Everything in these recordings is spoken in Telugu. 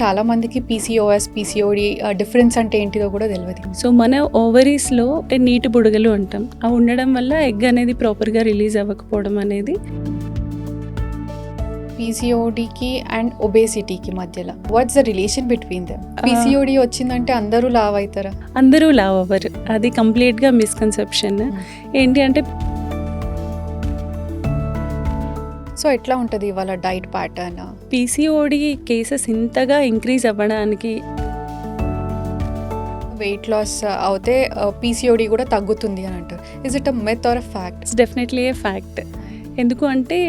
చాలా మందికి పీసీఓఎస్, పీసీఓడి డిఫరెన్స్ అంటే ఏంటిదో కూడా తెలియదు. సో మన ఓవరీస్లో అంటే నీటి బుడగలు అంటాం, అవి ఉండడం వల్ల ఎగ్ అనేది ప్రాపర్గా రిలీజ్ అవ్వకపోవడం అనేది. పీసీఓడికి అండ్ ఒబేసిటీకి మధ్యలో what's the relation between them? PCOD వచ్చిందంటే అందరూ లావ్ అవుతారా? అందరూ లావ్ అవ్వరు, అది కంప్లీట్గా మిస్కన్సెప్షన్. ఏంటి అంటే సో ఎట్లా ఉంటుంది వాళ్ళ డైట్ ప్యాటర్న్? పీసీఓడి కేసెస్ ఇంతగా ఇంక్రీజ్ అవ్వడానికి వెయిట్ లాస్ అవుతే పీసీఓడి కూడా తగ్గుతుంది అని అంటారు. Is it a myth or a fact? It's definitely a fact. ఎందుకు అంటే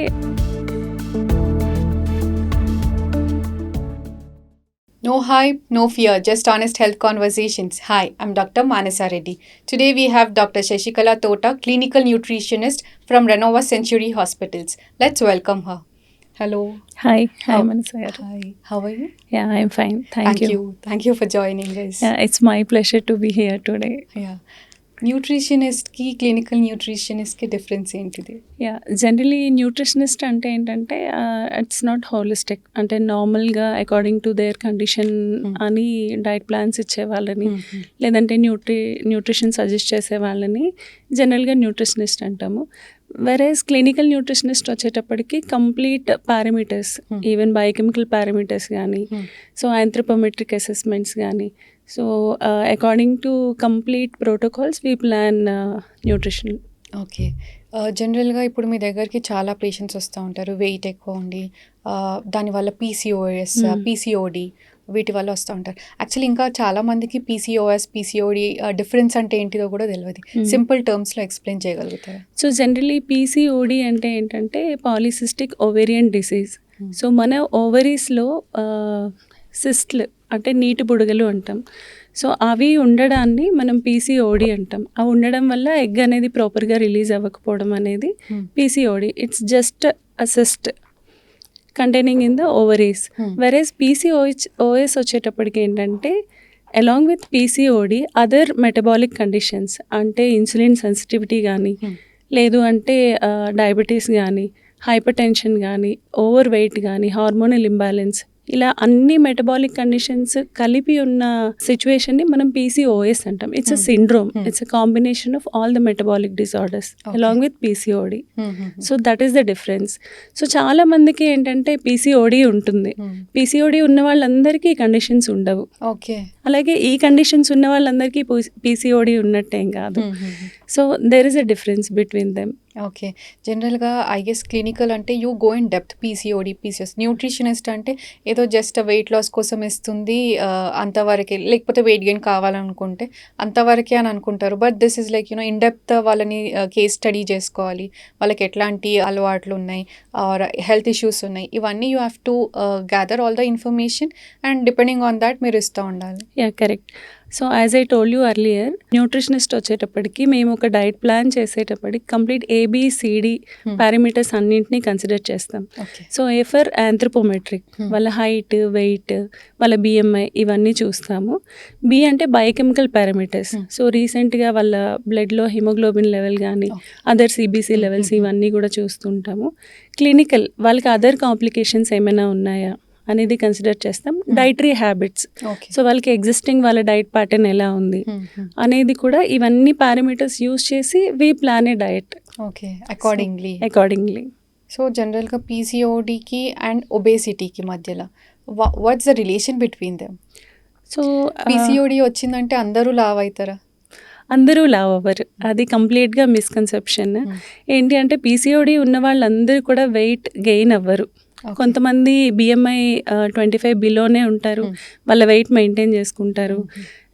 No hype, no fear, just honest health conversations. Hi, I'm Dr. Manasa Reddy. Today we have Dr. Shashikala Tota, clinical nutritionist from Renova Century Hospitals. Let's welcome her. Hello. Hi Manasa garu. Hi, how are you? Yeah, I'm fine. Thank you. Thank you for joining us. Yeah, it's my pleasure to be here today. Yeah. న్యూట్రిషనిస్ట్కి క్లినికల్ న్యూట్రిషనిస్ట్కి డిఫరెన్స్ ఏంటిది? యా, జనరలీ న్యూట్రిషనిస్ట్ అంటే ఏంటంటే ఇట్స్ నాట్ హోలిస్టిక్, అంటే నార్మల్గా అకార్డింగ్ టు దేర్ కండిషన్ అని డైట్ ప్లాన్స్ ఇచ్చే వాళ్ళని, లేదంటే న్యూట్రిషన్ సజెస్ట్ చేసే వాళ్ళని జనరల్గా న్యూట్రిషనిస్ట్ అంటాము. వెరేస్ క్లినికల్ న్యూట్రిషనిస్ట్ వచ్చేటప్పటికి complete parameters, even biochemical parameters కానీ, సో ఆంథ్రోపోమెట్రిక్ అసెస్మెంట్స్ కానీ, so according to complete protocols we plan nutrition. Okay. జనరల్గా ఇప్పుడు మీ దగ్గరికి చాలా పేషెంట్స్ వస్తూ ఉంటారు, వెయిట్ ఎక్కువ ఉండి దానివల్ల పీసీఓఎస్, పీసీఓడి వీటి వల్ల వస్తూ ఉంటారు. యాక్చువల్లీ ఇంకా చాలా మందికి పీసీఓఎస్, పీసీఓడి డిఫరెన్స్ అంటే ఏంటిదో కూడా తెలియదు. సింపుల్ టర్మ్స్లో ఎక్స్ప్లెయిన్ చేయగలుగుతారా? సో జనరలీ పీసీఓడి అంటే ఏంటంటే పాలిసిస్టిక్ ఓవేరియన్ డిసీజ్. సో మన ఓవరీస్లో సిస్ట్లు అంటే నీటి బుడగలు అంటాం, సో అవి ఉండడాన్ని మనం పీసీఓడి అంటాం. అవి ఉండడం వల్ల ఎగ్ అనేది ప్రాపర్గా రిలీజ్ అవ్వకపోవడం అనేది PCOD. It's just a cyst containing in the ovaries. Whereas PCOS వచ్చేటప్పటికి ఏంటంటే along with PCOD other metabolic conditions, అంటే ఇన్సులిన్ సెన్సిటివిటీ కానీ, లేదు అంటే డయాబెటీస్ కానీ, హైపర్ టెన్షన్ కానీ, ఓవర్ వెయిట్ కానీ, హార్మోనల్ ఇంబ్యాలెన్స్, ఇలా అన్ని మెటబాలిక్ కండిషన్స్ కలిపి ఉన్న సిచ్యువేషన్ని మనం పీసీఓఎస్ అంటాం. It's a syndrome, it's a combination of all the metabolic disorders along with PCOD. So that is the difference. So చాలా మందికి ఏంటంటే పీసీఓడి ఉంటుంది, పీసీఓడి ఉన్న వాళ్ళందరికీ ఈ కండిషన్స్ ఉండవు. ఓకే. అలాగే ఈ కండిషన్స్ ఉన్న వాళ్ళందరికీ పీసీఓడి ఉన్నట్టేం కాదు. So there is a difference between them. Okay. జనరల్గా ఐ గెస్ క్లినికల్ అంటే you go in depth PCOD, PCS. Nutritionist అంటే ఏదో జస్ట్ వెయిట్ లాస్ కోసం ఇస్తుంది అంతవరకే, లేకపోతే వెయిట్ గెయిన్ కావాలనుకుంటే అంతవరకే అని అనుకుంటారు. But this is like in depth వాళ్ళని కేస్ స్టడీ చేసుకోవాలి, వాళ్ళకి ఎట్లాంటి అలవాట్లు ఉన్నాయి ఆర్ హెల్త్ ఇష్యూస్ ఉన్నాయి, ఇవన్నీ you have to gather all the information and depending on that మీరు ఇస్తూ ఉండాలి. Yeah, correct. So as I told you earlier, nutritionist వచ్చేటప్పటికి మేము ఒక డైట్ ప్లాన్ చేసేటప్పటికి కంప్లీట్ ఏబిసిడి పారామీటర్స్ అన్నింటినీ కన్సిడర్ చేస్తాం. సో ఏ ఫర్ ఆంథ్రోపోమెట్రిక్, వాళ్ళ హైట్, వెయిట్, వాళ్ళ బిఎంఐ, ఇవన్నీ చూస్తాము. బి అంటే బయోకెమికల్ పారామీటర్స్, సో రీసెంట్గా వాళ్ళ బ్లడ్లో హిమోగ్లోబిన్ లెవెల్ కానీ, అదర్ సిబిసి లెవెల్స్, ఇవన్నీ కూడా చూస్తుంటాము. క్లినికల్, వాళ్ళకి అదర్ కాంప్లికేషన్స్ ఏమైనా ఉన్నాయా అనేది కన్సిడర్ చేస్తాం. డైటరీ హ్యాబిట్స్, సో వాళ్ళకి ఎగ్జిస్టింగ్ వాళ్ళ డైట్ ప్యాటర్న్ ఎలా ఉంది అనేది కూడా, ఇవన్నీ పారామీటర్స్ యూజ్ చేసి we plan A diet. Okay, accordingly. So జనరల్గా పీసీఓడికి అండ్ ఒబేసిటీకి మధ్యలో what's the relation between them? So PCOD వచ్చిందంటే అందరూ లావ్ అవుతారా? అందరూ లావ్ అవ్వరు, అది కంప్లీట్గా మిస్కన్సెప్షన్. ఏంటి అంటే పీసీఓడి ఉన్న వాళ్ళందరూ కూడా వెయిట్ గెయిన్ అవ్వరు. కొంతమంది బిఎంఐ 25 బిలోనే ఉంటారు, వాళ్ళ వెయిట్ మెయింటైన్ చేసుకుంటారు.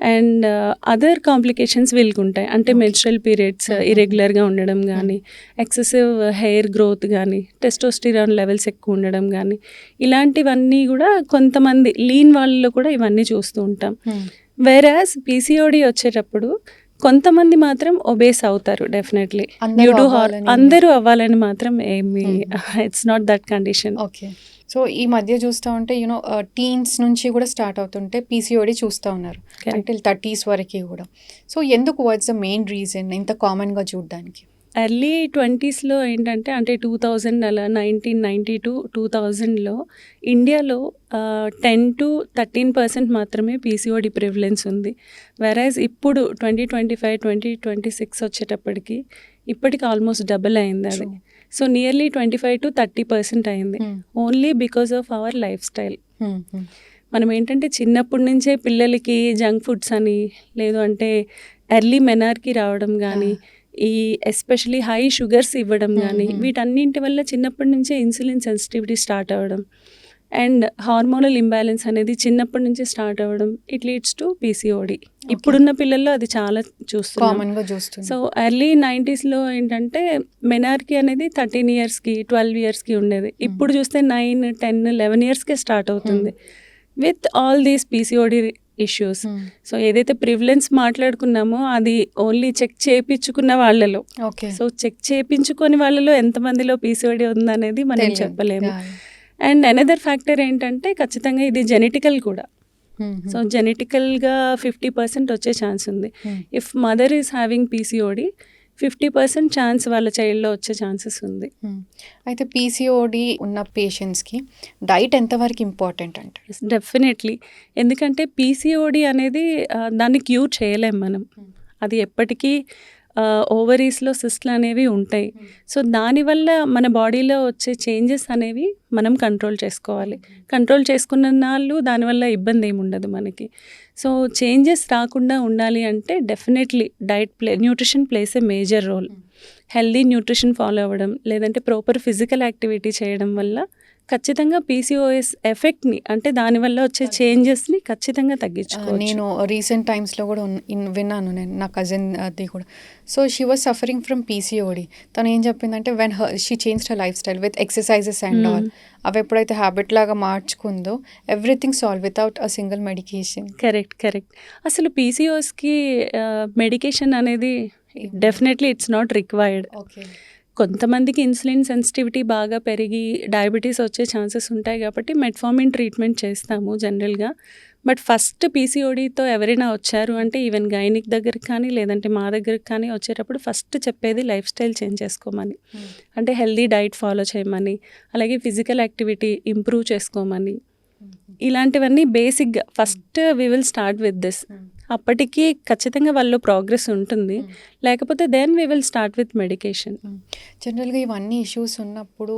అండ్ అదర్ కాంప్లికేషన్స్ వీళ్ళకి ఉంటాయి, అంటే మెన్స్ట్రల్ పీరియడ్స్ ఇరెగ్యులర్గా ఉండడం కానీ, ఎక్సెసివ్ హెయిర్ గ్రోత్ కానీ, టెస్టోస్టిరాన్ లెవెల్స్ ఎక్కువ ఉండడం కానీ, ఇలాంటివన్నీ కూడా కొంతమంది లీన్ వాళ్ళలో కూడా ఇవన్నీ చూస్తూ ఉంటాం. వేరాస్ పీసీఓడి వచ్చేటప్పుడు కొంతమంది మాత్రం ఒబేస్ అవుతారు డెఫినెట్లీ. అందరూ అవ్వాలని మాత్రం ఏమి, it's not that condition. Okay. So ఈ మధ్య చూస్తూ ఉంటే టీన్స్ నుంచి కూడా స్టార్ట్ అవుతుంటే పీసీఓడి చూస్తూ ఉన్నారు అంటే 30s వరకు కూడా. సో ఎందుకు, వాట్స్ ద మెయిన్ రీజన్ ఇంత కామన్గా చూడడానికి? ఎర్లీ 20స్లో ఏంటంటే అంటే 2000 అలా 1992 2000లో ఇండియాలో 10-13% మాత్రమే పీసీఓడి ప్రివిలెన్స్ ఉంది. వెరాజ్ ఇప్పుడు 2025 2026 వచ్చేటప్పటికి ఇప్పటికి ఆల్మోస్ట్ డబుల్ అయింది అది. సో నియర్లీ 25-30% అయింది, only because of our life style. మనం ఏంటంటే చిన్నప్పటి నుంచే పిల్లలకి జంక్ ఫుడ్స్ అని, లేదు అంటే ఎర్లీ మెనార్కి రావడం కానీ, ఈ ఎస్పెషలీ హై షుగర్స్ ఇవ్వడం కానీ, వీటన్నింటి వల్ల చిన్నప్పటి నుంచే ఇన్సులిన్ సెన్సిటివిటీ స్టార్ట్ అవ్వడం అండ్ హార్మోనల్ ఇంబ్యాలెన్స్ అనేది చిన్నప్పటి నుంచి స్టార్ట్ అవ్వడం, ఇట్ లీడ్స్ టు పీసీఓడి. ఇప్పుడున్న పిల్లల్లో అది చాలా చూస్తున్నాం. సో ఎర్లీ 90స్లో ఏంటంటే మెనార్కి అనేది 13 ఇయర్స్కి 12 ఇయర్స్కి ఉండేది. ఇప్పుడు చూస్తే 9, 10, 11 ఇయర్స్కే స్టార్ట్ అవుతుంది with all these PCOD issues. So ఏదైతే ప్రివిలెన్స్ మాట్లాడుకున్నామో అది ఓన్లీ చెక్ చేయించుకున్న వాళ్ళలో. సో చెక్ చేయించుకొని వాళ్ళలో ఎంతమందిలో పీసీఓడి ఉందనేది మనం చెప్పలేము. అండ్ అనదర్ ఫ్యాక్టర్ ఏంటంటే ఖచ్చితంగా ఇది జెనెటికల్ కూడా. సో జెనెటికల్గా 50% వచ్చే ఛాన్స్ ఉంది. If mother is having PCOD 50% chance వాళ్ళ చైల్డ్లో వచ్చే ఛాన్సెస్ ఉంది. అయితే పీసీఓడి ఉన్న పేషెంట్స్కి డైట్ ఎంతవరకు ఇంపార్టెంట్ అంటే? డెఫినెట్లీ, ఎందుకంటే పీసీఓడి అనేది దాన్ని క్యూర్ చేయలేం మనం. అది ఎప్పటికీ ఓవరీస్లో సిస్ట్లు అనేవి ఉంటాయి. సో దానివల్ల మన బాడీలో వచ్చే చేంజెస్ అనేవి మనం కంట్రోల్ చేసుకోవాలి. కంట్రోల్ చేసుకున్న నాళ్ళు దానివల్ల ఇబ్బంది ఏమి ఉండదు మనకి. సో చేంజెస్ రాకుండా ఉండాలి అంటే definitely nutrition plays a major role. Healthy nutrition follow అవ్వడం, లేదంటే ప్రాపర్ ఫిజికల్ యాక్టివిటీ చేయడం వల్ల ఖచ్చితంగా పీసీఓఎస్ ఎఫెక్ట్ని, అంటే దానివల్ల వచ్చే చేంజెస్ని ఖచ్చితంగా తగ్గించుకోవచ్చు. నేను రీసెంట్ టైమ్స్లో కూడా విన్నాను, నేను నా కజిన్ అది కూడా. So she was suffering from PCOD. తను ఏం చెప్పిందంటే when she change her life style with exercises and all, అవి ఎప్పుడైతే హ్యాబిట్ లాగా మార్చుకుందో everything solve without a single medication. Correct. అసలు పీసీఓఎస్కి మెడికేషన్ అనేది డెఫినెట్లీ ఇట్స్ నాట్ రిక్వైర్డ్. కొంతమందికి ఇన్సులిన్ సెన్సిటివిటీ బాగా పెరిగి డయాబెటీస్ వచ్చే ఛాన్సెస్ ఉంటాయి కాబట్టి మెట్ఫార్మిన్ ట్రీట్మెంట్ చేస్తాము జనరల్గా. బట్ ఫస్ట్ పీసీఓడితో ఎవరైనా వచ్చారు అంటే ఈవెన్ గైనిక్ దగ్గరికి కానీ లేదంటే మా దగ్గరికి కానీ వచ్చేటప్పుడు ఫస్ట్ చెప్పేది లైఫ్ స్టైల్ చేంజ్ చేసుకోమని, అంటే హెల్దీ డైట్ ఫాలో చేయమని, అలాగే ఫిజికల్ యాక్టివిటీ ఇంప్రూవ్ చేసుకోమని, ఇలాంటివన్నీ బేసిక్గా first we will start with this. అప్పటికి ఖచ్చితంగా వాళ్ళలో ప్రోగ్రెస్ ఉంటుంది, లేకపోతే then we will start with medication. జనరల్గా ఇవన్నీ ఇష్యూస్ ఉన్నప్పుడు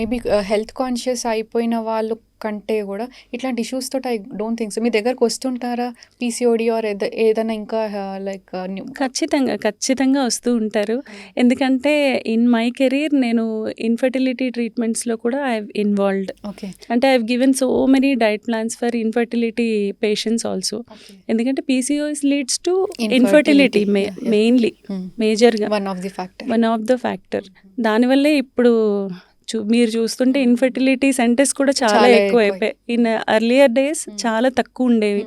మేబీ హెల్త్ కాన్షియస్ అయిపోయిన వాళ్ళు కంటే కూడా ఇట్లాంటి ఇష్యూస్ తోటి ఐ డోంట్ థింక్ సో మీ దగ్గరకు వస్తుంటారా పీసీఓడి ఆర్ ఏదైనా ఇంకా లైక్? ఖచ్చితంగా వస్తూ ఉంటారు. ఎందుకంటే ఇన్ మై కెరీర్ నేను ఇన్ఫర్టిలిటీ ట్రీట్మెంట్స్లో కూడా ఐ ఇన్వాల్వ్డ్. అంటే I given so many diet plans for infertility patients also. ఎందుకంటే PCOS leads to infertility mainly, మేజర్గా వన్ ఆఫ్ ద ఫ్యాక్టర్. దానివల్లే ఇప్పుడు మీరు చూస్తుంటే ఇన్ఫర్టిలిటీ సెంటర్స్ కూడా చాలా ఎక్కువ అయిపోయాయి. ఇన్ ఎర్లియర్ డేస్ చాలా తక్కువ ఉండేవి.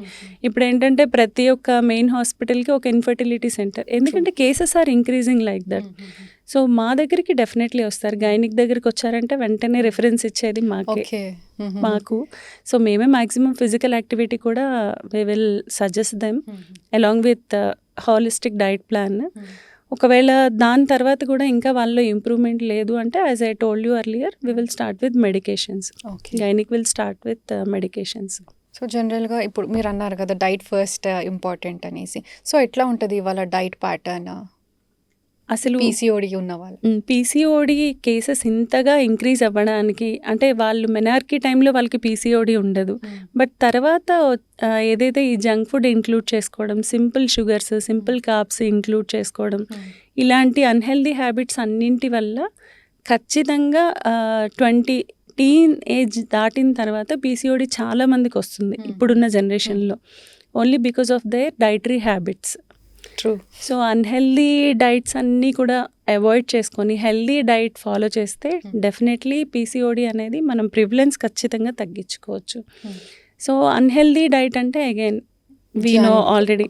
ఇప్పుడు ఏంటంటే ప్రతి ఒక్క మెయిన్ హాస్పిటల్కి ఒక ఇన్ఫర్టిలిటీ సెంటర్, ఎందుకంటే cases are increasing like that. So మా దగ్గరికి డెఫినెట్లీ వస్తారు. గైనిక్ దగ్గరికి వచ్చారంటే వెంటనే రెఫరెన్స్ ఇచ్చేది మాకు. సో మేమే మ్యాక్సిమం ఫిజికల్ యాక్టివిటీ కూడా we will suggest them along with holistic diet plan. ఒకవేళ దాని తర్వాత కూడా ఇంకా వాళ్ళలో ఇంప్రూవ్మెంట్ లేదు అంటే as I told you earlier we will start with medications. Gynaec will start with medications. So జనరల్గా ఇప్పుడు మీరు అన్నారు కదా డైట్ ఫస్ట్ ఇంపార్టెంట్ అనేసి, సో ఎట్లా ఉంటుంది వాళ్ళ డైట్ ప్యాటర్న్ అసలు పీసీఓడి ఉన్న వాళ్ళు? పీసీఓడి కేసెస్ ఇంతగా ఇంక్రీజ్ అవ్వడానికి అంటే వాళ్ళు మెనార్కీ టైంలో వాళ్ళకి పీసీఓడి ఉండదు, బట్ తర్వాత ఏదైతే ఈ జంక్ ఫుడ్ ఇంక్లూడ్ చేసుకోవడం, simple sugars, simple carbs include చేసుకోవడం, ఇలాంటి అన్హెల్దీ హ్యాబిట్స్ అన్నింటి వల్ల ఖచ్చితంగా 20 టీన్ ఏజ్ దాటిన తర్వాత పీసీఓడి చాలా మందికి వస్తుంది ఇప్పుడున్న జనరేషన్లో, only because of their dietary habits. So unhealthy diets అన్నీ కూడా అవాయిడ్ చేసుకొని హెల్దీ డైట్ ఫాలో చేస్తే డెఫినెట్లీ పీసీఓడి అనేది మనం ప్రివిలెన్స్ ఖచ్చితంగా తగ్గించుకోవచ్చు. సో అన్హెల్దీ డైట్ అంటే again we know already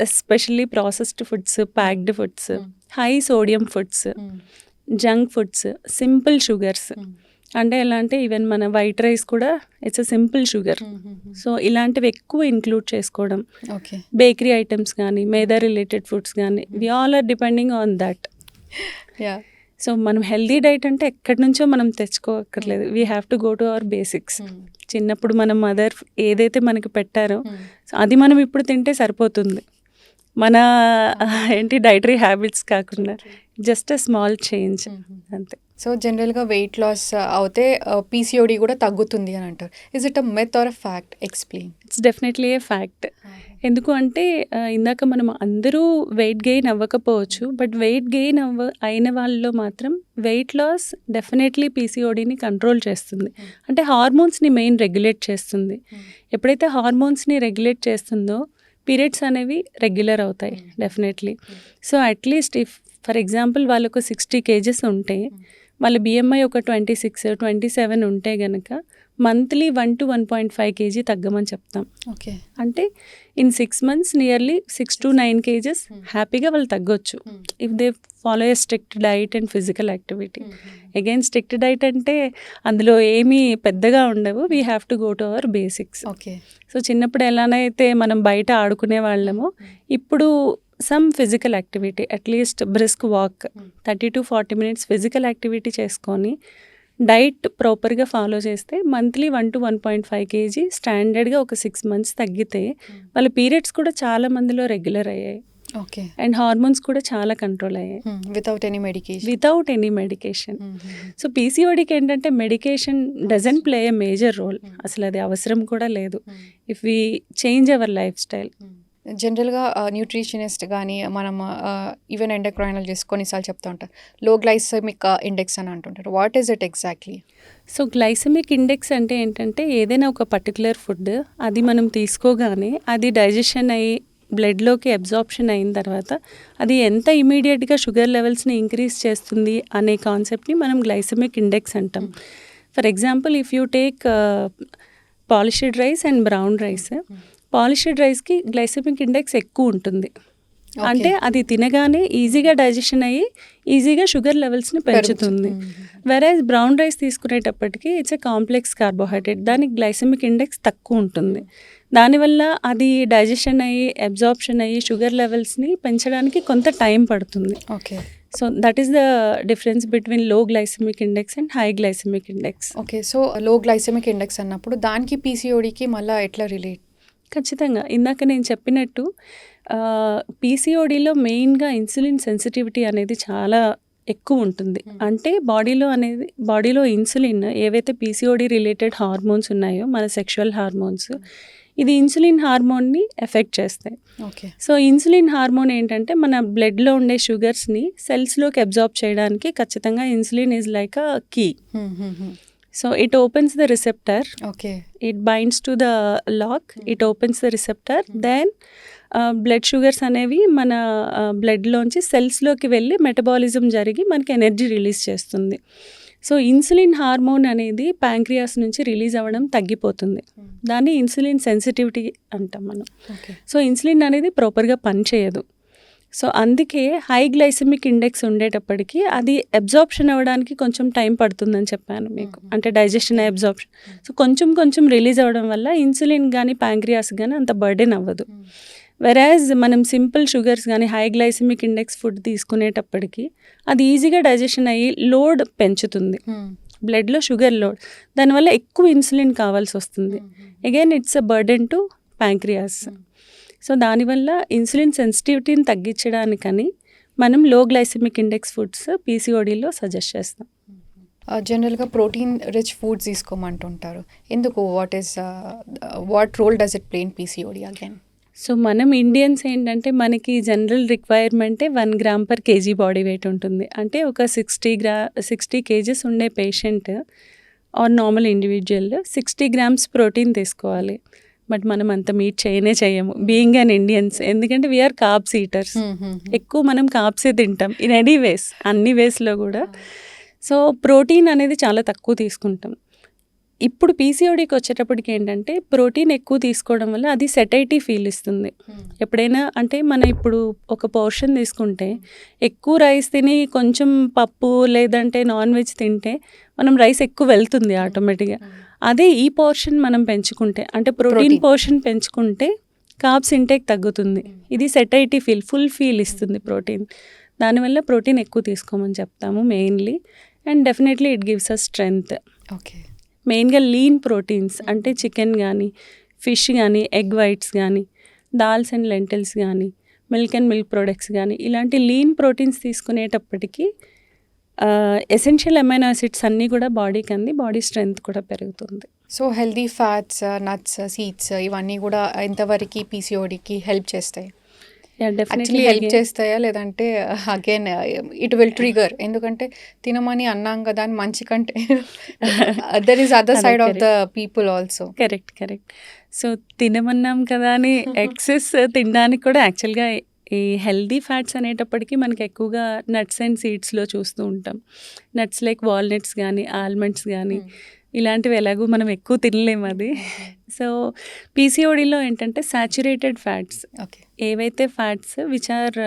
especially processed foods, packed foods, high sodium foods, junk foods, simple sugars అంటే ఎలా అంటే ఈవెన్ మన వైట్ రైస్ కూడా it's a simple sugar. So ఇలాంటివి ఎక్కువ ఇంక్లూడ్ చేసుకోవడం, ఓకే. బేకరీ ఐటమ్స్ కానీ మైదా రిలేటెడ్ ఫుడ్స్ కానీ we all are depending on that. Yeah. So మనం హెల్దీ డైట్ అంటే ఎక్కడి నుంచో మనం తెచ్చుకోక్కర్లేదు, we have to go to our basics. చిన్నప్పుడు మన మదర్ ఏదైతే మనకి పెట్టారో అది మనం ఇప్పుడు తింటే సరిపోతుంది. మన ఏంటి డైటరీ హ్యాబిట్స్ కాకుండా జస్ట్ అ స్మాల్ చేంజ్ అంతే. సో జనరల్గా వెయిట్ లాస్ అవుతే పీసీఓడి కూడా తగ్గుతుంది అని అంటారు. Is it a myth or a fact? Explain. It's definitely a fact. ఎందుకు అంటే ఇందాక మనం అందరూ వెయిట్ గెయిన్ అవ్వకపోవచ్చు, బట్ వెయిట్ గెయిన్ అయిన వాళ్ళలో మాత్రం వెయిట్ లాస్ డెఫినెట్లీ పీసీఓడిని కంట్రోల్ చేస్తుంది. అంటే హార్మోన్స్ని మెయిన్ రెగ్యులేట్ చేస్తుంది. ఎప్పుడైతే హార్మోన్స్ని రెగ్యులేట్ చేస్తుందో పీరియడ్స్ అనేవి రెగ్యులర్ అవుతాయి definitely. So at least if for example వాళ్ళకు 60 kgs ఉంటే వాళ్ళ బిఎంఐ ఒక 26, 27 ఉంటే గనక మంత్లీ 1 to 1.5 kg తగ్గమని చెప్తాం. ఓకే. అంటే in 6 months nearly 6 to 9 kgs హ్యాపీగా వాళ్ళు తగ్గొచ్చు if they follow a strict diet and physical activity. Again strict diet అంటే అందులో ఏమీ పెద్దగా ఉండవు, we have to go to our basics. Okay. So చిన్నప్పుడు ఎలానైతే మనం బయట ఆడుకునే వాళ్ళమో ఇప్పుడు some physical activity, at least brisk walk 30 to 40 minutes physical activity చేసుకొని డైట్ ప్రాపర్గా ఫాలో చేస్తే మంత్లీ 1 to 1.5 kg స్టాండర్డ్గా ఒక 6 months తగ్గితే వాళ్ళ పీరియడ్స్ కూడా చాలా మందిలో రెగ్యులర్ అయ్యాయి. ఓకే. అండ్ హార్మోన్స్ కూడా చాలా కంట్రోల్ అయ్యాయి వితౌట్ ఎనీ మెడికేషన్. సో పీసీఓడికి ఏంటంటే medication doesn't play a major role, అసలు అది అవసరం కూడా లేదు if we change our lifestyle. జనరల్గా న్యూట్రిషనిస్ట్ కానీ మనం ఈవెన్ ఎండోక్రైనాలజిస్ట్ కొన్నిసార్లు చెప్తూ ఉంటారు లో గ్లైసెమిక్ ఇండెక్స్ అని అంటుంటారు. What is it exactly? So glycemic index అంటే ఏంటంటే ఏదైనా ఒక పర్టికులర్ ఫుడ్ అది మనం తీసుకోగానే అది డైజెషన్ అయ్యి బ్లడ్లోకి అబ్జార్ప్షన్ అయిన తర్వాత అది ఎంత ఇమీడియట్గా షుగర్ లెవెల్స్ని ఇంక్రీజ్ చేస్తుంది అనే కాన్సెప్ట్ని మనం గ్లైసెమిక్ ఇండెక్స్ అంటాం. For example if you take polished rice and brown rice, polished రైస్కి గ్లైసెమిక్ ఇండెక్స్ ఎక్కువ ఉంటుంది. అంటే అది తినగానే ఈజీగా డైజెషన్ అయ్యి ఈజీగా షుగర్ లెవెల్స్ని పెంచుతుంది. వెరాజ్ బ్రౌన్ రైస్ తీసుకునేటప్పటికి ఇట్స్ ఏ కాంప్లెక్స్ కార్బోహైడ్రేట్, దానికి గ్లైసెమిక్ ఇండెక్స్ తక్కువ ఉంటుంది. దానివల్ల అది డైజెషన్ అయ్యి అబ్జార్ప్షన్ అయ్యి షుగర్ లెవెల్స్ని పెంచడానికి కొంత టైం పడుతుంది. Okay. So that is the difference between low glycemic index and high glycemic index. Okay. So low glycemic index అన్నప్పుడు దానికి పీసీఓడికి మళ్ళీ ఎట్లా రిలేట్? ఖచ్చితంగా ఇందాక నేను చెప్పినట్టు పీసీఓడిలో మెయిన్గా ఇన్సులిన్ సెన్సిటివిటీ అనేది చాలా ఎక్కువ ఉంటుంది. అంటే బాడీలో ఇన్సులిన్ ఏవైతే పీసీఓడి రిలేటెడ్ హార్మోన్స్ ఉన్నాయో మన సెక్షువల్ హార్మోన్స్, ఇది ఇన్సులిన్ హార్మోన్ని ఎఫెక్ట్ చేస్తాయి. ఓకే. సో ఇన్సులిన్ హార్మోన్ ఏంటంటే మన బ్లడ్లో ఉండే షుగర్స్ని సెల్స్లోకి అబ్జార్బ్ చేయడానికి ఖచ్చితంగా insulin is like a key. So it opens the receptor. Okay. It binds to the lock. It opens the receptor. Then blood sugars అనేవి మన బ్లడ్లోంచి సెల్స్లోకి వెళ్ళి మెటబాలిజం జరిగి మనకి ఎనర్జీ రిలీజ్ చేస్తుంది. సో ఇన్సులిన్ హార్మోన్ అనేది ప్యాంక్రియాస్ నుంచి రిలీజ్ అవ్వడం తగ్గిపోతుంది. దాన్ని ఇన్సులిన్ సెన్సిటివిటీ అంటాం మనం. సో ఇన్సులిన్ అనేది ప్రాపర్గా పనిచేయదు. సో అందుకే హై గ్లైసెమిక్ ఇండెక్స్ ఉండేటప్పటికి అది అబ్జార్ప్షన్ అవ్వడానికి కొంచెం టైం పడుతుందని చెప్పాను మీకు, అంటే డైజెషన్ అబ్జార్ప్షన్. సో కొంచెం రిలీజ్ అవ్వడం వల్ల ఇన్సులిన్ కానీ ప్యాంక్రియాస్ కానీ అంత బర్డెన్ అవ్వదు. వెరాజ్ మనం సింపుల్ షుగర్స్ కానీ హై గ్లైసెమిక్ ఇండెక్స్ ఫుడ్ తీసుకునేటప్పటికి అది ఈజీగా డైజెషన్ అయ్యి లోడ్ పెంచుతుంది, బ్లడ్లో షుగర్ లోడ్. దానివల్ల ఎక్కువ ఇన్సులిన్ కావాల్సి వస్తుంది. Again it's a burden to pancreas. So దానివల్ల ఇన్సులిన్ సెన్సిటివిటీని తగ్గించడానికని మనం లో గ్లైసెమిక్ ఇండెక్స్ ఫుడ్స్ పీసీఓడిలో సజెస్ట్ చేస్తాం. జనరల్గా ప్రోటీన్ రిచ్ ఫుడ్స్ తీసుకోమంటుంటారు. ఎందుకు? What role does it play in PCOD again? So మనం ఇండియన్స్ ఏంటంటే మనకి జనరల్ రిక్వైర్మెంటే 1 gram per kg body weight ఉంటుంది. అంటే ఒక 60 kgs ఉండే patient or normal individual 60 grams protein తీసుకోవాలి. బట్ మనం అంత మీట్ చేయము బీయింగ్ అన్ ఇండియన్స్, ఎందుకంటే వీఆర్ కార్బ్స్ ఈటర్స్. ఎక్కువ మనం కార్బ్సే తింటాం ఇన్ ఎనీ వేస్, అన్ని వేస్లో కూడా. సో ప్రోటీన్ అనేది చాలా తక్కువ తీసుకుంటాం. ఇప్పుడు పీసీఓడికి వచ్చేటప్పటికి ఏంటంటే ప్రోటీన్ ఎక్కువ తీసుకోవడం వల్ల అది సెటైటీ ఫీల్ ఇస్తుంది. ఎప్పుడైనా అంటే మనం ఇప్పుడు ఒక పోర్షన్ తీసుకుంటే ఎక్కువ రైస్ తిని కొంచెం పప్పు లేదంటే నాన్ వెజ్ తింటే మనం రైస్ ఎక్కువ వెళ్తుంది ఆటోమేటిక్గా. అదే ఈ పోర్షన్ మనం పెంచుకుంటే అంటే ప్రోటీన్ Protein. పోర్షన్ పెంచుకుంటే కార్బ్స్ ఇంటేక్ తగ్గుతుంది. ఇది సెటైటీ ఫుల్ ఫీల్ ఇస్తుంది ప్రోటీన్. దానివల్ల ప్రోటీన్ ఎక్కువ తీసుకోమని చెప్తాము mainly. And definitely it gives a strength. Okay. మెయిన్గా లీన్ ప్రోటీన్స్ అంటే చికెన్ కానీ, ఫిష్ కానీ, ఎగ్ వైట్స్ కానీ, దాల్స్ అండ్ లెంటిల్స్ కానీ, మిల్క్ అండ్ మిల్క్ ప్రొడక్ట్స్ కానీ, ఇలాంటి లీన్ ప్రోటీన్స్ తీసుకునేటప్పటికి ఎసెన్షియల్ అమైనో యాసిడ్స్ అన్నీ కూడా బాడీకి అంది, బాడీ స్ట్రెంగ్త్ కూడా పెరుగుతుంది. So healthy fats, nuts, seeds ఇవన్నీ కూడా ఎంతవరకు పీసీఓడికి హెల్ప్ చేస్తాయి? యాక్చువల్లీ హెల్ప్ చేస్తాయా లేదంటే అగైన్ ఇట్ విల్ ట్రిగర్? ఎందుకంటే తినమని అన్నాం కదా అని మంచి కంటే there is other side of the people also. Correct. So తినమన్నాం కదా అని ఎక్సెస్ తినడానికి కూడా యాక్చువల్గా ఈ హెల్దీ ఫ్యాట్స్ అనేటప్పటికీ మనకి ఎక్కువగా నట్స్ అండ్ సీడ్స్లో చూస్తూ ఉంటాం. నట్స్ లైక్ వాల్నట్స్ కానీ, ఆల్మండ్స్ కానీ, ఇలాంటివి ఎలాగో మనం ఎక్కువ తినలేము అది. సో పీసీఓడిలో ఏంటంటే సాచురేటెడ్ ఫ్యాట్స్, ఓకే, ఏవైతే fats which are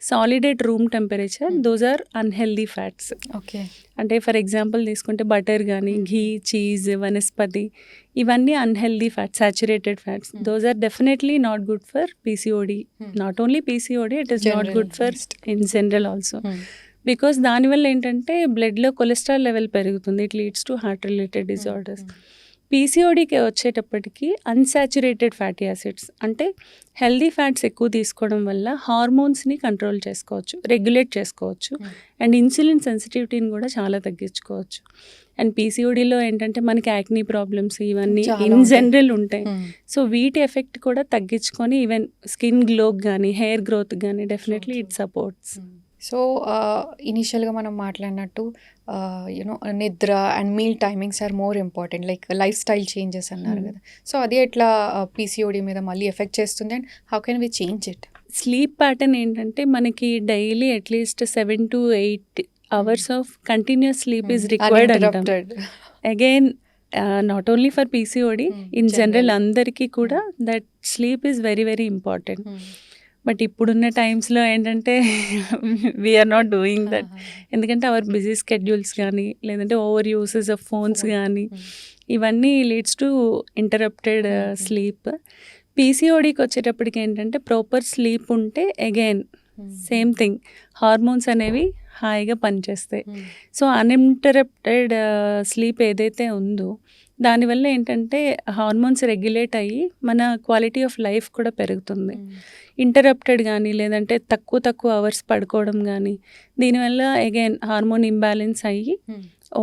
solid at room temperature, those are unhealthy fats. Okay. అంటే ఫర్ ఎగ్జాంపుల్ తీసుకుంటే బటర్ కానీ, ఘీ, చీజ్, వనస్పతి, ఇవన్నీ unhealthy fats, saturated fats. Those are definitely not good for PCOD. Not only PCOD, it is not good for in general also. Because దానివల్ల ఏంటంటే బ్లడ్లో కొలెస్ట్రాల్ లెవెల్ పెరుగుతుంది. It leads to heart related disorders. పీసీఓడికి వచ్చేటప్పటికి అన్సాచురేటెడ్ ఫ్యాటీ యాసిడ్స్ అంటే హెల్దీ ఫ్యాట్స్ ఎక్కువ తీసుకోవడం వల్ల హార్మోన్స్ని కంట్రోల్ చేసుకోవచ్చు, రెగ్యులేట్ చేసుకోవచ్చు. అండ్ ఇన్సులిన్ సెన్సిటివిటీని కూడా చాలా తగ్గించుకోవచ్చు. అండ్ పీసీఓడిలో ఏంటంటే మనకి యాక్నీ ప్రాబ్లమ్స్ ఇవన్నీ ఇన్ జనరల్ ఉంటాయి. సో వీటి ఎఫెక్ట్ కూడా తగ్గించుకొని ఈవెన్ స్కిన్ గ్లోకి కానీ, హెయిర్ గ్రోత్ కానీ డెఫినెట్లీ ఇట్ సపోర్ట్స్. సో ఇనీషియల్గా మనం మాట్లాడినట్టు యూనో నిద్ర and meal timings are more important, like lifestyle changes అన్నారు కదా. సో అది ఎట్లా పీసీఓడి మీద మళ్ళీ ఎఫెక్ట్ చేస్తుంది and how can we change it? Sleep pattern ఏంటంటే మనకి daily at least 7 to 8 hours of continuous sleep is required అంటాం. Again not only for PCOD, in general అందరికీ కూడా that sleep is very very important. But ఇప్పుడున్న టైమ్స్లో ఏంటంటే వీఆర్ నాట్ డూయింగ్ దట్. ఎందుకంటే అవర్ బిజీ స్కెడ్యూల్స్ కానీ, లేదంటే ఓవర్ యూసెస్ ఆఫ్ ఫోన్స్ కానీ, ఇవన్నీ లీడ్స్ టు ఇంటరప్టెడ్ స్లీప్. పీసీఓడికి వచ్చేటప్పటికి ఏంటంటే ప్రాపర్ స్లీప్ ఉంటే అగైన్ సేమ్ థింగ్, హార్మోన్స్ అనేవి హాయిగా పనిచేస్తాయి. సో అన్ఇంటరప్టెడ్ స్లీప్ ఏదైతే ఉందో దానివల్ల ఏంటంటే హార్మోన్స్ రెగ్యులేట్ అయ్యి మన క్వాలిటీ ఆఫ్ లైఫ్ కూడా పెరుగుతుంది. ఇంటరప్టెడ్ కానీ, లేదంటే తక్కువ అవర్స్ పడుకోవడం కానీ, దీనివల్ల అగైన్ హార్మోన్ ఇంబ్యాలెన్స్ అయ్యి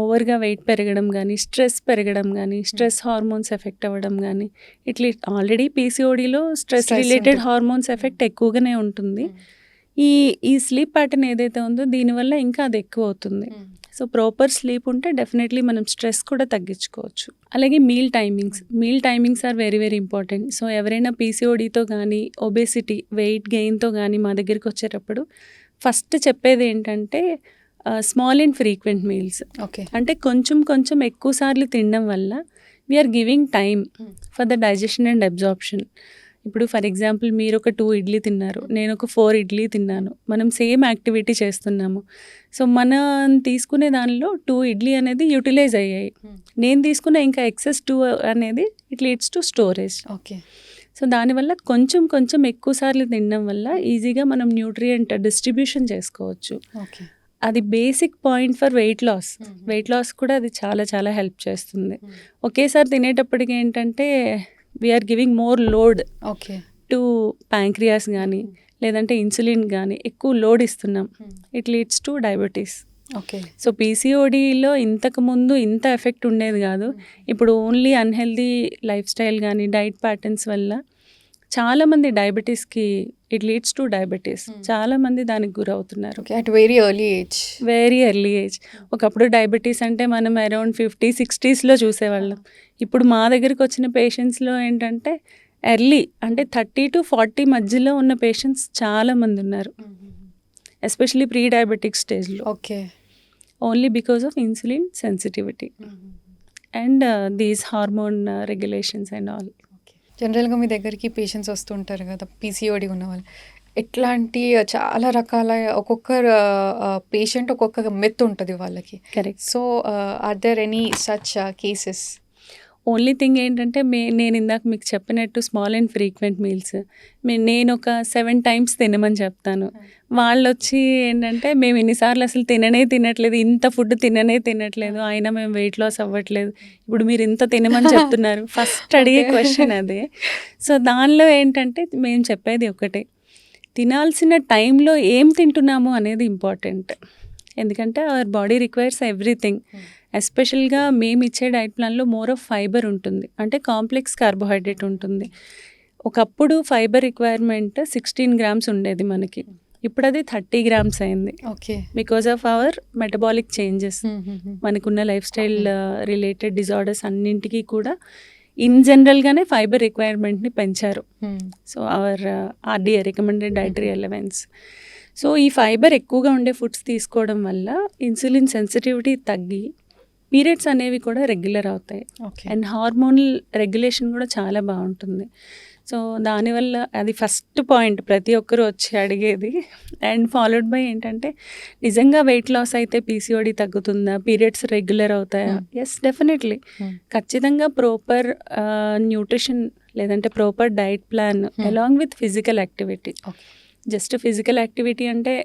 ఓవర్గా వెయిట్ పెరగడం కానీ, స్ట్రెస్ పెరగడం కానీ, స్ట్రెస్ హార్మోన్స్ ఎఫెక్ట్ అవ్వడం కానీ, ఇట్లా ఆల్రెడీ పీసీఓడిలో స్ట్రెస్ రిలేటెడ్ హార్మోన్స్ ఎఫెక్ట్ ఎక్కువగానే ఉంటుంది. ఈ స్లీప్ ప్యాటర్న్ ఏదైతే ఉందో దీనివల్ల ఇంకా అది ఎక్కువ అవుతుంది. సో ప్రాపర్ స్లీప్ ఉంటే డెఫినెట్లీ మనం స్ట్రెస్ కూడా తగ్గించుకోవచ్చు. అలాగే meal timings are very very important. So ఎవరైనా పీసీఓడితో కానీ, ఒబేసిటీ, వెయిట్ గెయిన్తో కానీ మా దగ్గరికి వచ్చేటప్పుడు ఫస్ట్ చెప్పేది ఏంటంటే small and frequent meals. Okay, అంటే కొంచెం ఎక్కువ సార్లు తినడం వల్ల we're giving time for the digestion and absorption. ఇప్పుడు ఫర్ ఎగ్జాంపుల్ మీరు ఒక 2 ఇడ్లీ తిన్నారు, నేను ఒక 4 ఇడ్లీ తిన్నాను, మనం సేమ్ యాక్టివిటీ చేస్తున్నాము. సో మనం తీసుకునే దానిలో 2 ఇడ్లీ అనేది యూటిలైజ్ అయ్యాయి. నేను తీసుకునే ఇంకా ఎక్సెస్ 2 అనేది it leads to storage. Okay. So దానివల్ల కొంచెం ఎక్కువ సార్లు తినడం వల్ల ఈజీగా మనం న్యూట్రియంట్ డిస్ట్రిబ్యూషన్ చేసుకోవచ్చు. ఓకే, అది basic point for weight loss కూడా అది చాలా హెల్ప్ చేస్తుంది. ఒకేసారి తినేటప్పటికి ఏంటంటే we are giving more load okay to pancreas కానీ, లేదంటే ఇన్సులిన్ కానీ ఎక్కువ లోడ్ ఇస్తున్నాం. It leads to diabetes. Okay. So పీసీఓడిలో ఇంతకుముందు ఇంత ఎఫెక్ట్ ఉండేది కాదు. ఇప్పుడు ఓన్లీ అన్హెల్దీ లైఫ్ స్టైల్ కానీ, డైట్ ప్యాటర్న్స్ వల్ల చాలామంది డయాబెటీస్కి ఇట్ లీడ్స్ టు డయాబెటీస్. చాలామంది దానికి గురవుతున్నారు. Okay, at very early age. ఒకప్పుడు డయాబెటీస్ అంటే మనం అరౌండ్ 50-60s చూసేవాళ్ళం. ఇప్పుడు మా దగ్గరికి వచ్చిన పేషెంట్స్లో ఏంటంటే ఎర్లీ అంటే 30 to 40 మధ్యలో ఉన్న పేషెంట్స్ చాలామంది ఉన్నారు, ఎస్పెషలీ ప్రీ డయాబెటిక్ స్టేజ్లో. Okay, only because of insulin sensitivity and these hormone regulations and all. జనరల్గా మీ దగ్గరికి పేషెంట్స్ వస్తుంటారు కదా పీసీఓడి ఉన్న వాళ్ళు, ఎట్లాంటి చాలా రకాల ఒక్కొక్క పేషెంట్ ఒక్కొక్క మిత్ ఉంటది వాళ్ళకి. Correct. So, are there any such cases? Only thing ఏంటంటే నేను ఇందాక మీకు చెప్పినట్టు స్మాల్ అండ్ ఫ్రీక్వెంట్ మీల్స్ నేను ఒక 7 టైమ్స్ తినమని చెప్తాను. వాళ్ళొచ్చి ఏంటంటే మేము ఇన్నిసార్లు అసలు తినట్లేదు, ఇంత ఫుడ్ తినట్లేదు, అయినా మేము వెయిట్ లాస్ అవ్వట్లేదు, ఇప్పుడు మీరు ఇంత తినమని చెప్తున్నారు. ఫస్ట్ అడిగే క్వశ్చన్ అదే. సో దానిలో ఏంటంటే మేము చెప్పేది ఒకటే, తినాల్సిన టైంలో ఏం తింటున్నాము అనేది ఇంపార్టెంట్. ఎందుకంటే అవర్ బాడీ రిక్వైర్స్ ఎవ్రీథింగ్. ఎస్పెషల్గా మేము ఇచ్చే డైట్ ప్లాన్లో మోర్ ఆఫ్ ఫైబర్ ఉంటుంది, అంటే కాంప్లెక్స్ కార్బోహైడ్రేట్ ఉంటుంది. ఒకప్పుడు ఫైబర్ రిక్వైర్మెంట్ 16 grams ఉండేది మనకి, ఇప్పుడు అది 30 grams అయింది. Okay. Because of our metabolic changes, మనకున్న లైఫ్ స్టైల్ రిలేటెడ్ డిజార్డర్స్ అన్నింటికి కూడా ఇన్ జనరల్గానే ఫైబర్ రిక్వైర్మెంట్ని పెంచారు. So our RDA recommended dietary allowance. So ఈ ఫైబర్ ఎక్కువగా ఉండే ఫుడ్స్ తీసుకోవడం వల్ల ఇన్సులిన్ సెన్సిటివిటీ తగ్గి పీరియడ్స్ అనేవి కూడా రెగ్యులర్ అవుతాయి. అండ్ హార్మోనల్ రెగ్యులేషన్ కూడా చాలా బాగుంటుంది. సో దానివల్ల అది ఫస్ట్ పాయింట్ ప్రతి ఒక్కరు వచ్చి అడిగేది. అండ్ ఫాలోడ్ బై ఏంటంటే, నిజంగా వెయిట్ లాస్ అయితే పీసీఓడి తగ్గుతుందా, పీరియడ్స్ రెగ్యులర్ అవుతాయా? Yes, definitely. ఖచ్చితంగా ప్రాపర్ న్యూట్రిషన్ లేదంటే proper diet plan along with physical activity. Just physical activity అంటే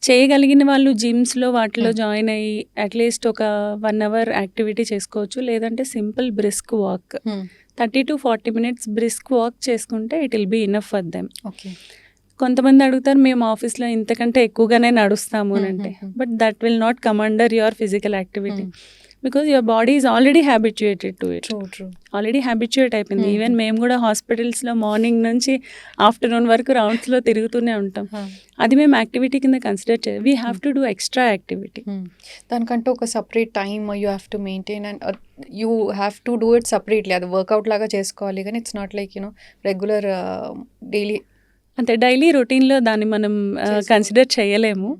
చేయగలిగిన వాళ్ళు జిమ్స్లో వాటిలో జాయిన్ అయ్యి అట్లీస్ట్ ఒక 1 hour యాక్టివిటీ చేసుకోవచ్చు. లేదంటే simple brisk walk 30 to 40 minutes brisk walk చేసుకుంటే it will be enough for them. కొంతమంది అడుగుతారు, మేము ఆఫీస్లో ఇంతకంటే ఎక్కువగానే నడుస్తాము అని అంటే, but that will not come under your physical activity because your body is already habituated to it. Already habituated అయిపోయింది. ఈవెన్ మేము కూడా హాస్పిటల్స్లో మార్నింగ్ నుంచి ఆఫ్టర్నూన్ వరకు రౌండ్స్లో తిరుగుతూనే ఉంటాం. అది మేము యాక్టివిటీ కింద కన్సిడర్ చేయాలి. We have to do extra activity. దానికంటే ఒక separate time you have to maintain and you have to do it separately. అది వర్కౌట్ లాగా చేసుకోవాలి, కానీ it's not like regular daily. అంతే డైలీ రొటీన్లో దాన్ని మనం కన్సిడర్ చేయలేము.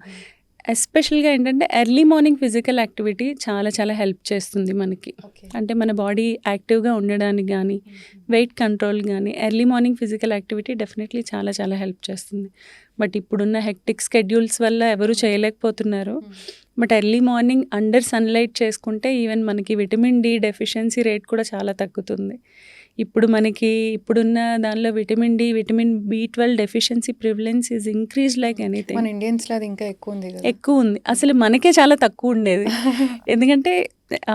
ఎస్పెషల్గా ఏంటంటే ఎర్లీ మార్నింగ్ ఫిజికల్ యాక్టివిటీ చాలా చాలా హెల్ప్ చేస్తుంది మనకి. అంటే మన బాడీ యాక్టివ్గా ఉండడానికి కానీ వెయిట్ కంట్రోల్ కానీ early morning physical activity definitely చాలా చాలా హెల్ప్ చేస్తుంది. బట్ ఇప్పుడున్న హెక్టిక్ స్కెడ్యూల్స్ వల్ల ఎవరు చేయలేకపోతున్నారు. But early morning under sunlight చేసుకుంటే ఈవెన్ మనకి విటమిన్ డి డెఫిషియన్సీ రేట్ కూడా చాలా తగ్గుతుంది. ఇప్పుడు మనకి ఇప్పుడున్న దానిలో vitamin D, vitamin B12 deficiency prevalence is increase like anything. మన ఇండియన్స్లో అది ఇంకా ఎక్కువ ఉంది. అసలు మనకే చాలా తక్కువ ఉండేది. ఎందుకంటే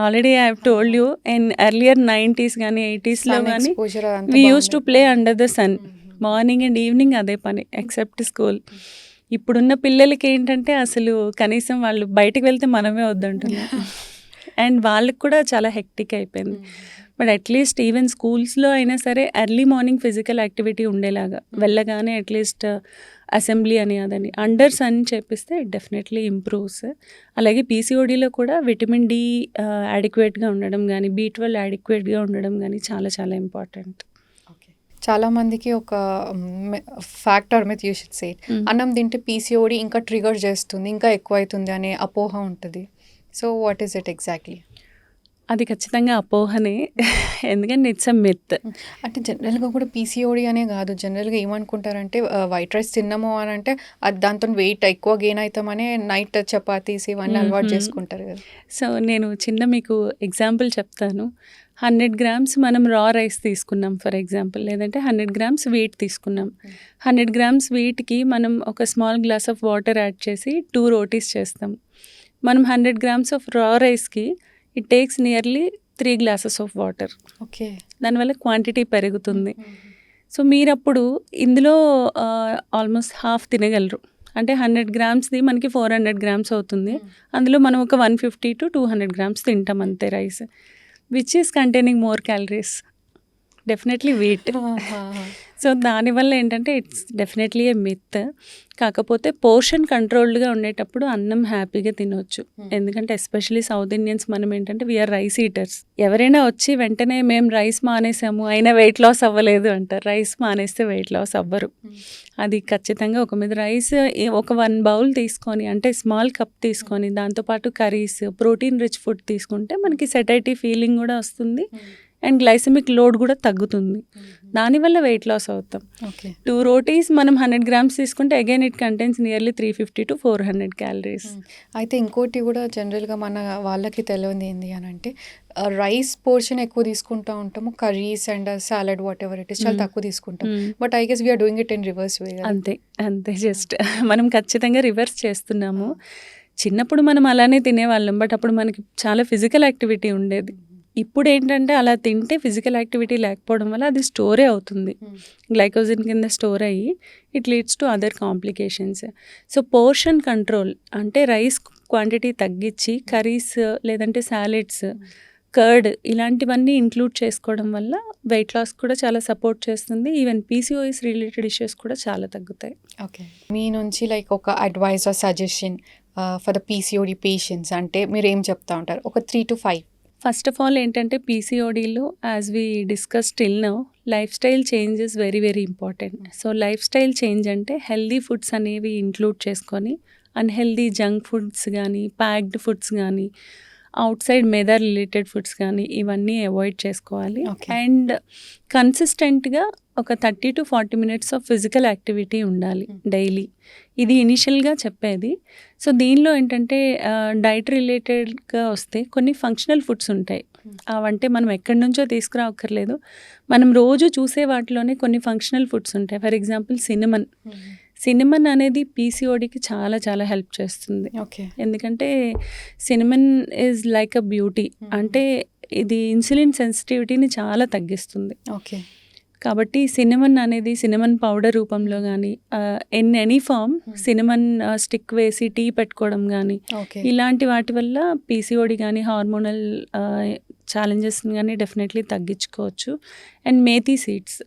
already I have told you in earlier 90s కానీ 80sలో కానీ we use to play under the sun. Morning and evening అదే పని ఎక్సెప్ట్ స్కూల్. ఇప్పుడున్న పిల్లలకి ఏంటంటే అసలు కనీసం వాళ్ళు బయటకు వెళ్తే మనమే వద్దంటున్నాం. అండ్ వాళ్ళకి కూడా చాలా హెక్టిక్ అయిపోయింది. బట్ అట్లీస్ట్ ఈవెన్ స్కూల్స్లో అయినా సరే ఎర్లీ మార్నింగ్ ఫిజికల్ యాక్టివిటీ ఉండేలాగా వెళ్ళగానే అట్లీస్ట్ అసెంబ్లీ అని అదని అండర్ సన్ చేపిస్తే ఇట్ డెఫినెట్లీ ఇంప్రూవ్స్. అలాగే పీసీఓడీలో కూడా విటమిన్ డి యాడిక్వేట్గా ఉండడం కానీ B12 యాడిక్వేట్గా ఉండడం కానీ చాలా చాలా ఇంపార్టెంట్. చాలామందికి ఒక ఫ్యాక్టర్ మీద యూ షుడ్ సే, అన్నం తింటే పీసీఓడి ఇంకా ట్రిగర్ చేస్తుంది, ఇంకా ఎక్కువ అవుతుంది అనే అపోహ ఉంటుంది. So what is it exactly? అది ఖచ్చితంగా అపోహనే, ఎందుకంటే ఇట్స్ అ మిత్. అంటే జనరల్గా కూడా పీసీఓడి అనే కాదు, జనరల్గా ఏమనుకుంటారంటే వైట్ రైస్ తిన్నాము అని అంటే అది దాంతో వెయిట్ ఎక్కువ గెయిన్ అవుతామని నైట్ చపాతీస్ ఇవన్నీ అలవాటు చేసుకుంటారు కదా. సో నేను చిన్న మీకు ఎగ్జాంపుల్ చెప్తాను. 100 grams మనం రా రైస్ తీసుకున్నాం ఫర్ ఎగ్జాంపుల్, లేదంటే 100 grams వీట్ తీసుకున్నాం. 100 grams వీట్కి మనం ఒక small glass of water add చేసి 2 రోటీస్ చేస్తాం. మనం 100 grams ఆఫ్ రా రైస్కి it takes nearly 3 glasses of water. Okay, దానివల్ల క్వాంటిటీ పెరుగుతుంది. సో మీరు అప్పుడు ఇందులో ఆల్మోస్ట్ హాఫ్ తినగలరు. అంటే 100 gramsది మనకి 400 grams అవుతుంది. అందులో మనం ఒక 150 to 200 grams తింటాం అంతే rice, which is containing more calories, definitely wheat. So దానివల్ల ఏంటంటే ఇట్స్ డెఫినెట్లీ ఏ మిత్. కాకపోతే పోర్షన్ కంట్రోల్డ్గా ఉండేటప్పుడు అన్నం హ్యాపీగా తినవచ్చు. ఎందుకంటే ఎస్పెషలీ సౌత్ ఇండియన్స్ మనం ఏంటంటే వీఆర్ రైస్ ఈటర్స్. ఎవరైనా వచ్చి వెంటనే మేము రైస్ మానేసాము అయినా వెయిట్ లాస్ అవ్వలేదు అంటారు. రైస్ మానేస్తే వెయిట్ లాస్ అవ్వరు. అది ఖచ్చితంగా ఒక మీద రైస్ ఒక 1 bowl తీసుకొని, అంటే స్మాల్ కప్ తీసుకొని దాంతోపాటు కర్రీస్, ప్రోటీన్ రిచ్ ఫుడ్ తీసుకుంటే మనకి సెటైటీ ఫీలింగ్ కూడా వస్తుంది అండ్ గ్లైసెమిక్ లోడ్ కూడా తగ్గుతుంది. దానివల్ల వెయిట్ లాస్ అవుతాం. ఓకే. 2 రోటీస్ మనం 100 గ్రామ్స్ తీసుకుంటే again it contains nearly 350 to 400 calories. అయితే ఇంకోటి కూడా జనరల్గా మన వాళ్ళకి తెలియదు ఏంటి అని అంటే రైస్ పోర్షన్ ఎక్కువ తీసుకుంటూ ఉంటాము, curries and salad whatever it is చాలా తక్కువ తీసుకుంటాం. But I guess we are doing it in reverse way. అంతే జస్ట్ మనం ఖచ్చితంగా రివర్స్ చేస్తున్నాము. చిన్నప్పుడు మనం అలానే తినేవాళ్ళం, బట్ అప్పుడు మనకి చాలా ఫిజికల్ యాక్టివిటీ ఉండేది. ఇప్పుడు ఏంటంటే అలా తింటే ఫిజికల్ యాక్టివిటీ లేకపోవడం వల్ల అది స్టోరే అవుతుంది, గ్లైకోజన్ కింద స్టోర్ అయ్యి it leads to other complications. So portion control అంటే రైస్ క్వాంటిటీ తగ్గించి కర్రీస్ లేదంటే సాలెడ్స్, కర్డ్ ఇలాంటివన్నీ ఇంక్లూడ్ చేసుకోవడం వల్ల వెయిట్ లాస్ కూడా చాలా సపోర్ట్ చేస్తుంది. ఈవెన్ పీసీఓఎస్ రిలేటెడ్ ఇష్యూస్ కూడా చాలా తగ్గుతాయి. ఓకే. మీ నుంచి లైక్ ఒక advice are suggestion for the PCOD patients అంటే మీరు ఏం చెప్తా ఉంటారు? ఒక 3 to 5. ఫస్ట్ ఆఫ్ ఆల్ ఏంటంటే పీసీఓడీలో as we discuss till now life style change is very very important. So life style change అంటే హెల్దీ ఫుడ్స్ అనేవి ఇంక్లూడ్ చేసుకొని అన్హెల్దీ జంక్ ఫుడ్స్ కానీ ప్యాక్డ్ ఫుడ్స్ కానీ outside maida related foods కానీ ఇవన్నీ అవాయిడ్ చేసుకోవాలి. అండ్ కన్సిస్టెంట్గా ఒక 30 to 40 minutes of physical activity ఉండాలి డైలీ. ఇది ఇనిషియల్గా చెప్పేది. సో దీనిలో ఏంటంటే డైట్ రిలేటెడ్గా వస్తే కొన్ని ఫంక్షనల్ ఫుడ్స్ ఉంటాయి. అవంటే మనం ఎక్కడి నుంచో తీసుకురావక్కర్లేదు, మనం రోజు చూసే వాటిలోనే కొన్ని ఫంక్షనల్ ఫుడ్స్ ఉంటాయి. ఫర్ ఎగ్జాంపుల్ సినిమన్ అనేది పీసీఓడికి చాలా చాలా హెల్ప్ చేస్తుంది. ఎందుకంటే cinnamon is like a beauty, అంటే ఇది ఇన్సులిన్ సెన్సిటివిటీని చాలా తగ్గిస్తుంది. కాబట్టి సినిమన్ పౌడర్ రూపంలో కానీ in any form cinnamon stick వేసి టీ పెట్టుకోవడం కానీ ఇలాంటి వాటి వల్ల పీసీఓడి కానీ హార్మోనల్ ఛాలెంజెస్ని కానీ డెఫినెట్లీ తగ్గించుకోవచ్చు. అండ్ మేథీ సీడ్స్,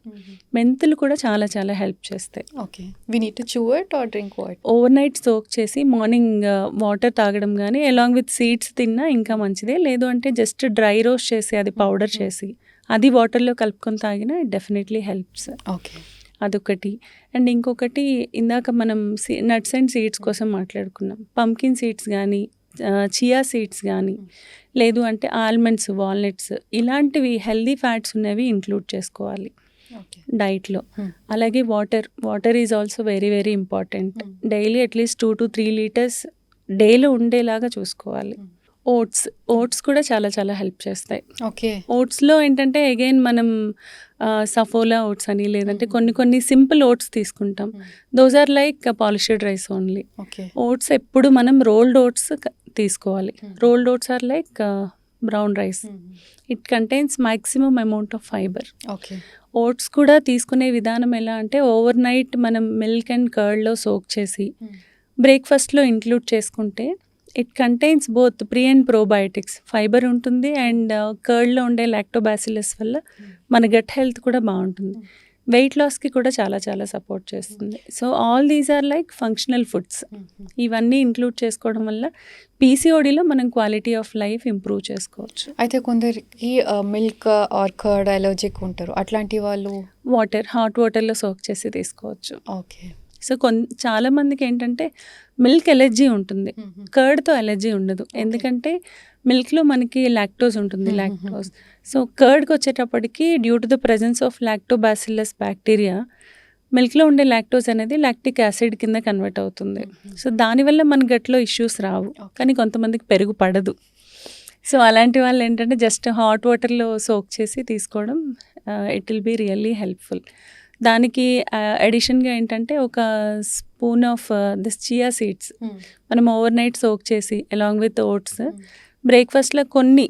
మెంతులు కూడా చాలా చాలా హెల్ప్ చేస్తాయి. ఓవర్ నైట్ సోక్ చేసి మార్నింగ్ వాటర్ తాగడం కానీ అలాంగ్ విత్ సీడ్స్ తిన్నా ఇంకా మంచిదే. లేదు అంటే జస్ట్ డ్రై రోస్ట్ చేసి అది పౌడర్ చేసి అది వాటర్లో కలుపుకొని తాగినా డెఫినెట్లీ హెల్ప్స్. అదొకటి. అండ్ ఇంకొకటి ఇందాక మనం నట్స్ అండ్ సీడ్స్ కోసం మాట్లాడుకున్నాం. పంకిన్ సీడ్స్ కానీ చియా సీడ్స్ కానీ లేదు అంటే ఆల్మండ్స్, వాల్నట్స్ ఇలాంటివి హెల్దీ ఫ్యాట్స్ ఉన్నవి ఇంక్లూడ్ చేసుకోవాలి డైట్లో. అలాగే water is also very very important. Daily at least 2 to 3 liters డేలో ఉండేలాగా చూసుకోవాలి. ఓట్స్ కూడా చాలా చాలా హెల్ప్ చేస్తాయి. ఓట్స్లో ఏంటంటే అగైన్ మనం సఫోలా ఓట్స్ అని లేదంటే కొన్ని సింపుల్ ఓట్స్ తీసుకుంటాం. Those are like polished rice only. Oats ఎప్పుడు మనం రోల్డ్ ఓట్స్ తీసుకోవాలి. Rolled oats are like brown rice. It contains maximum amount of fibre. Oats కూడా తీసుకునే విధానం ఎలా అంటే ఓవర్ నైట్ మనం మిల్క్ అండ్ కర్డ్లో సోక్ చేసి బ్రేక్ఫాస్ట్లో ఇంక్లూడ్ చేసుకుంటే it contains both pre and probiotics, fibre ఉంటుంది అండ్ కర్డ్లో ఉండే లాక్టోబాసిల్లస్ వల్ల మన గట్ హెల్త్ కూడా బాగుంటుంది. వెయిట్ లాస్కి కూడా చాలా చాలా సపోర్ట్ చేస్తుంది. So all these are like functional foods. ఇవన్నీ ఇంక్లూడ్ చేసుకోవడం వల్ల పీసీఓడిలో మనం క్వాలిటీ ఆఫ్ లైఫ్ ఇంప్రూవ్ చేసుకోవచ్చు. అయితే కొందరికి మిల్క్ ఆర్ కర్డ్ అలర్జిక్ ఉంటారు, అట్లాంటి వాళ్ళు హాట్ వాటర్లో సోక్ చేసి తీసుకోవచ్చు. ఓకే. సో చాలా మందికి ఏంటంటే మిల్క్ ఎలర్జీ ఉంటుంది, కర్డ్తో ఎలర్జీ ఉండదు. ఎందుకంటే మిల్క్లో మనకి లాక్టోజ్ ఉంటుంది, లాక్టోజ్. సో కర్డ్కి వచ్చేటప్పటికి due to the presence of lactobacillus bacteria మిల్క్లో ఉండే లాక్టోజ్ అనేది లాక్టిక్ యాసిడ్ కింద కన్వర్ట్ అవుతుంది. సో దానివల్ల మన గట్లో ఇష్యూస్ రావు. కానీ కొంతమందికి పెరుగు పడదు. సో అలాంటి వాళ్ళు ఏంటంటే జస్ట్ హాట్ వాటర్లో సోక్ చేసి తీసుకోవడం it will be really helpful. దానికి అడిషన్గా ఏంటంటే ఒక spoon of this chia seeds మనం ఓవర్ నైట్ సోక్ చేసి అలాంగ్ విత్ ఓట్స్ బ్రేక్ఫాస్ట్లో కొన్ని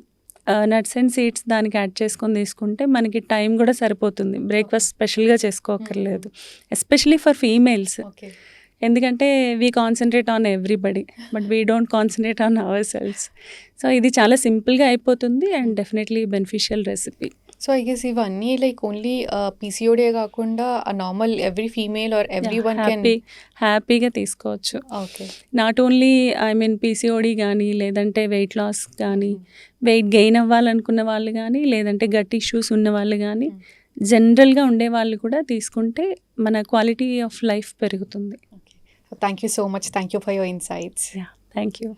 నట్స్ అండ్ సీడ్స్ దానికి యాడ్ చేసుకొని తీసుకుంటే మనకి టైం కూడా సరిపోతుంది. బ్రేక్ఫాస్ట్ స్పెషల్గా చేసుకోక్కర్లేదు, ఎస్పెషలీ ఫర్ ఫీమేల్స్. ఎందుకంటే we concentrate on everybody but we don't concentrate on our cells. So ఇది చాలా సింపుల్గా అయిపోతుంది and definitely beneficial recipe. So I guess ఇవన్నీ లైక్ ఓన్లీ పీసీఓడే కాకుండా normal every female or every one హ్యాపీగా తీసుకోవచ్చు. ఓకే. నాట్ ఓన్లీ పీసీఓడి కానీ లేదంటే వెయిట్ లాస్ కానీ వెయిట్ గెయిన్ అవ్వాలనుకున్న వాళ్ళు కానీ లేదంటే గట్ ఇష్యూస్ ఉన్న వాళ్ళు కానీ జనరల్గా ఉండే వాళ్ళు కూడా తీసుకుంటే మన క్వాలిటీ ఆఫ్ లైఫ్ పెరుగుతుంది. Thank you so much. Thank you for your insights. Thank you.